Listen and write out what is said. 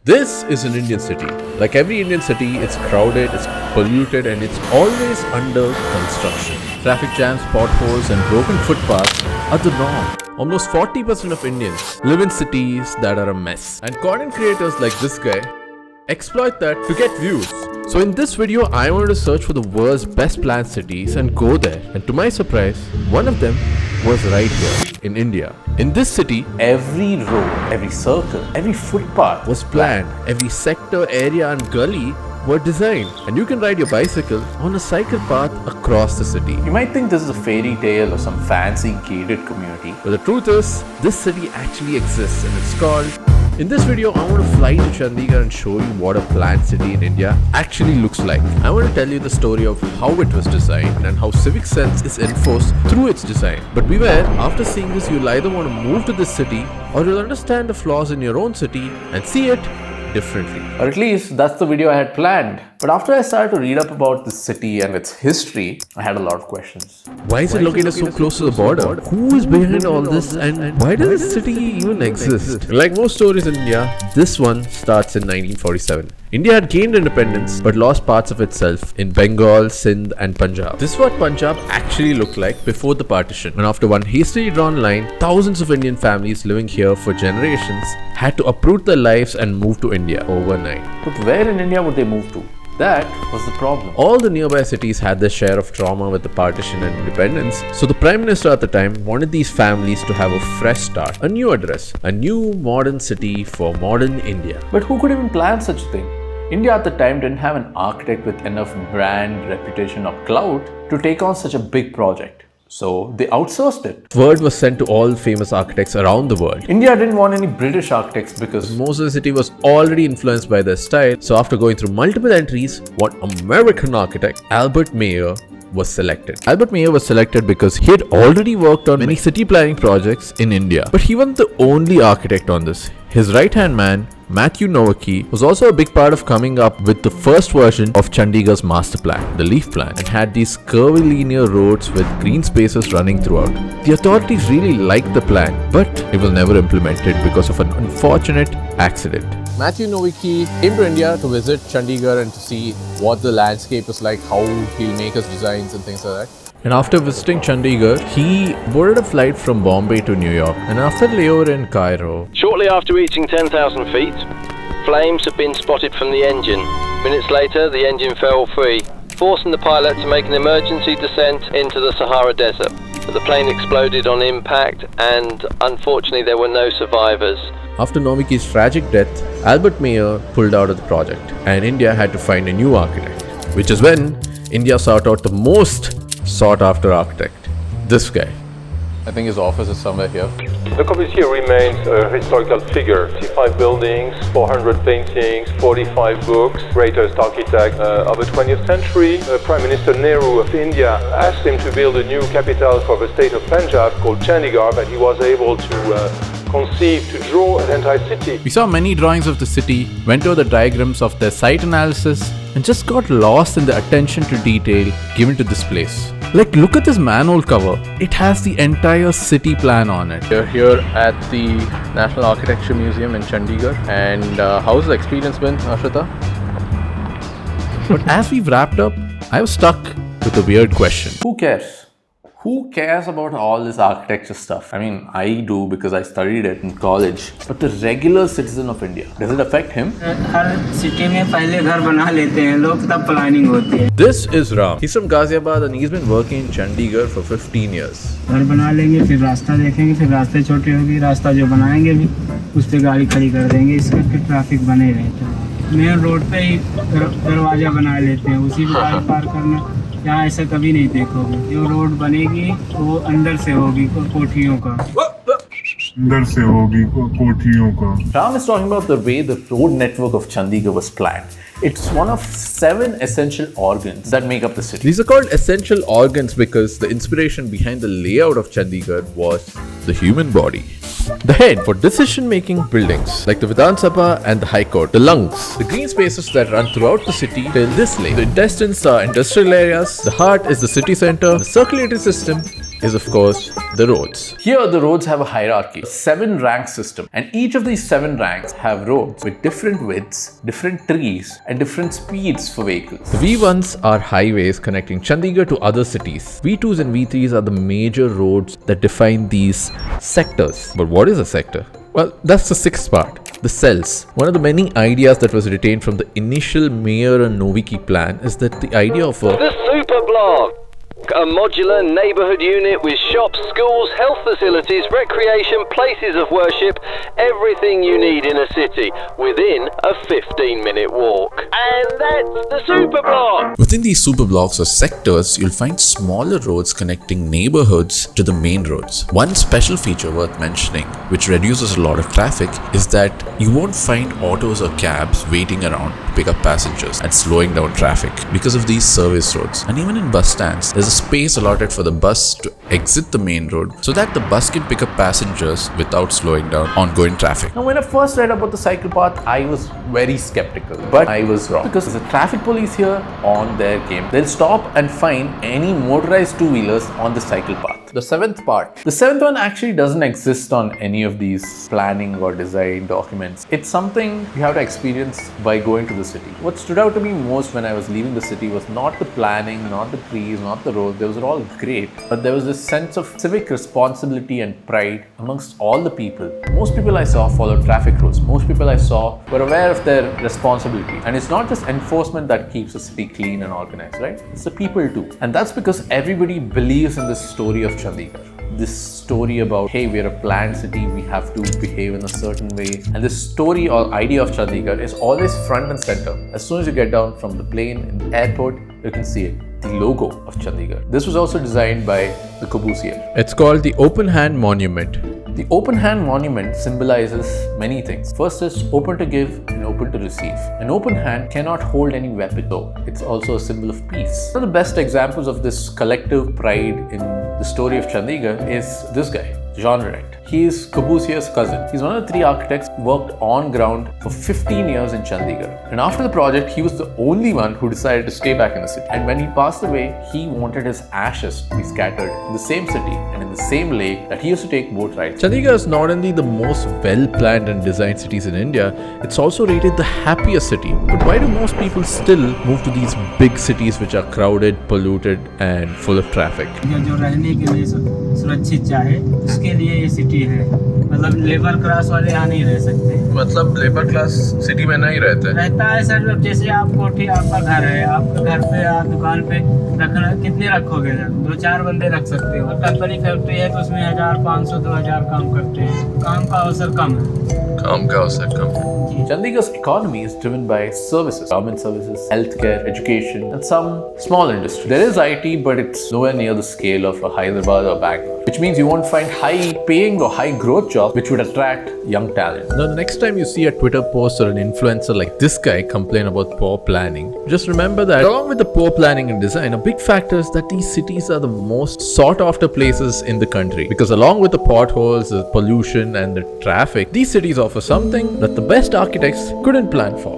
This is an Indian city. Like every Indian city, it's crowded, it's polluted, and it's always under construction. Traffic jams, potholes, and broken footpaths are the norm. Almost 40% of Indians live in cities that are a mess. And content creators like this guy exploit that to get views. So in this video, I wanted to search for the world's best planned cities and go there. And to my surprise, one of them was right here in India. In this city, every road, every circle, every footpath was planned. Every sector, area and gully were designed. And you can ride your bicycle on a cycle path across the city. You might think this is a fairy tale or some fancy gated community. But the truth is, this city actually exists and it's called... In this video, I want to fly to Chandigarh and show you what a planned city in India actually looks like. I want to tell you the story of how it was designed and how civic sense is enforced through its design. But beware, after seeing this, you'll either want to move to this city or you'll understand the flaws in your own city and see it differently. Or at least that's the video I had planned. But after I started to read up about this city and its history, I had a lot of questions. Why is it located so close to the border? Who is behind all this and why does this city even exist? Like most stories in India, this one starts in 1947. India had gained independence but lost parts of itself in Bengal, Sindh and Punjab. This is what Punjab actually looked like before the partition. And after one hastily drawn line, thousands of Indian families living here for generations had to uproot their lives and move to India overnight. But where in India would they move to? That was the problem. All the nearby cities had their share of trauma with the partition and independence, so the Prime Minister at the time wanted these families to have a fresh start, a new address, a new modern city for modern India. But who could even plan such a thing? India at the time didn't have an architect with enough brand, reputation or clout to take on such a big project. So they outsourced it. Word was sent to all famous architects around the world. India didn't want any British architects because most of the city was already influenced by their style. So after going through multiple entries, one American architect, Albert Mayer, was selected. Albert Mayer was selected because he had already worked on many city planning projects in India. But he wasn't the only architect on this. His right-hand man, Madhu Sarin, was also a big part of coming up with the first version of Chandigarh's master plan, the Leaf Plan, and had these curvilinear roads with green spaces running throughout. The authorities really liked the plan, but it was never implemented because of an unfortunate accident. Madhu Sarin came to India to visit Chandigarh and to see what the landscape is like, how he'll make his designs and things like that. And after visiting Chandigarh, he boarded a flight from Bombay to New York. And after layover in Cairo, shortly after reaching 10,000 feet, flames had been spotted from the engine. Minutes later, the engine fell free, forcing the pilot to make an emergency descent into the Sahara Desert. But the plane exploded on impact and unfortunately there were no survivors. After Nomiki's tragic death, Albert Mayer pulled out of the project and India had to find a new architect. Which is when India sought out the most sought after architect, this guy. I think his office is somewhere here. The Corbusier remains a historical figure. 55 buildings, 400 paintings, 45 books, greatest architect of the 20th century. Prime Minister Nehru of India asked him to build a new capital for the state of Punjab called Chandigarh, but he was able to conceive, to draw an entire city. We saw many drawings of the city, went over the diagrams of their site analysis, and just got lost in the attention to detail given to this place. Like, look at this manhole cover. It has the entire city plan on it. We're here at the National Architecture Museum in Chandigarh. And how's the experience been, Ashrita? But as we've wrapped up, I was stuck with a weird question. Who cares? Who cares about all this architecture stuff? I mean, I do because I studied it in college. But the regular citizen of India, does it affect him? This is Ram. He's from Ghaziabad and he's been working in Chandigarh for 15 years. Main road पे ही दरवाजा बना लेते हैं, उसी पे गाड़ी पार करना। यहाँ ऐसा कभी नहीं देखोगे। जो रोड बनेगी वो अंदर से होगी कोठियों का। Ram is talking about the way the road network of Chandigarh was planned. It's one of 7 essential organs that make up the city. These are called essential organs because the inspiration behind the layout of Chandigarh was the human body. The head for decision-making buildings like the Vidhan Sabha and the High Court. The lungs, the green spaces that run throughout the city till this lake. The intestines are industrial areas. The heart is the city center. The circulatory system is of course the roads. Here the roads have a hierarchy, 7 rank system, and each of these 7 ranks have roads with different widths, different trees and different speeds for vehicles. The V1s are highways connecting Chandigarh to other cities. V2s and V3s are the major roads that define these sectors. But what is a sector? Well, that's the 6th part. The cells. One of the many ideas that was retained from the initial Mayor and Noviki plan is that the idea of The super block! A modular neighbourhood unit with shops, schools, health facilities, recreation, places of worship, everything you need in a city within a 15-minute walk. And that's the super block! Within these super blocks or sectors, you'll find smaller roads connecting neighborhoods to the main roads. One special feature worth mentioning, which reduces a lot of traffic, is that you won't find autos or cabs waiting around to pick up passengers and slowing down traffic because of these service roads. And even in bus stands, there's a space allotted for the bus to exit the main road so that the bus can pick up passengers without slowing down ongoing traffic. Now, when I first read about the cycle path, I was very skeptical, but I was wrong, because there's a traffic police here on their game. They'll stop and fine any motorized two-wheelers on the cycle path. The 7th part. The 7th one actually doesn't exist on any of these planning or design documents. It's something you have to experience by going to the city. What stood out to me most when I was leaving the city was not the planning, not the trees, not the roads. Those were all great, but there was this sense of civic responsibility and pride amongst all the people. Most people I saw followed traffic rules. Most people I saw were aware of their responsibility. And it's not just enforcement that keeps the city clean and organized, right? It's the people too. And that's because everybody believes in this story of Chandigarh. This story about, hey, we're a planned city, we have to behave in a certain way. And this story or idea of Chandigarh is always front and center. As soon as you get down from the plane in the airport, you can see it. The logo of Chandigarh. This was also designed by the Corbusier. It's called the Open Hand Monument. The Open Hand Monument symbolizes many things. First is open to give and open to receive. An open hand cannot hold any weapon, though. It's also a symbol of peace. One of the best examples of this collective pride in the story of Chandigarh is this guy, Jean Rent. He is Corbusier's cousin. He's one of the 3 architects who worked on ground for 15 years in Chandigarh. And after the project, he was the only one who decided to stay back in the city. And when he passed away, he wanted his ashes to be scattered in the same city and in the same lake that he used to take boat rides. Chandigarh is not only the most well-planned and designed cities in India, it's also rated the happiest city. But why do most people still move to these big cities which are crowded, polluted and full of traffic? जो रहने के लिए सुरक्षित चाहे, उसके लिए ये city है। मतलब लेबर क्लास वाले यहाँ नहीं रह सकते। मतलब लेबर क्लास सिटी में नहीं रहता है सर। जैसे आप कोठी, आपका घर है, आपका घर पे आप दुकान पे रखना, कितने रखोगे? 2-4 बंदे रख सकते हो। कंपनी फैक्ट्री है तो उसमें 1500-2000 काम करते हैं। काम का अवसर कम है। Chandigarh's economy is driven by services, government services, healthcare, education, and some small industry. There is IT, but it's nowhere near the scale of a Hyderabad or Bangalore, which means you won't find high-paying or high-growth jobs which would attract young talent. Now, the next time you see a Twitter post or an influencer like this guy complain about poor planning, just remember that along with the poor planning and design, a big factor is that these cities are the most sought-after places in the country. Because along with the potholes, the pollution, and the traffic, these cities offer something that the best architects couldn't plan for.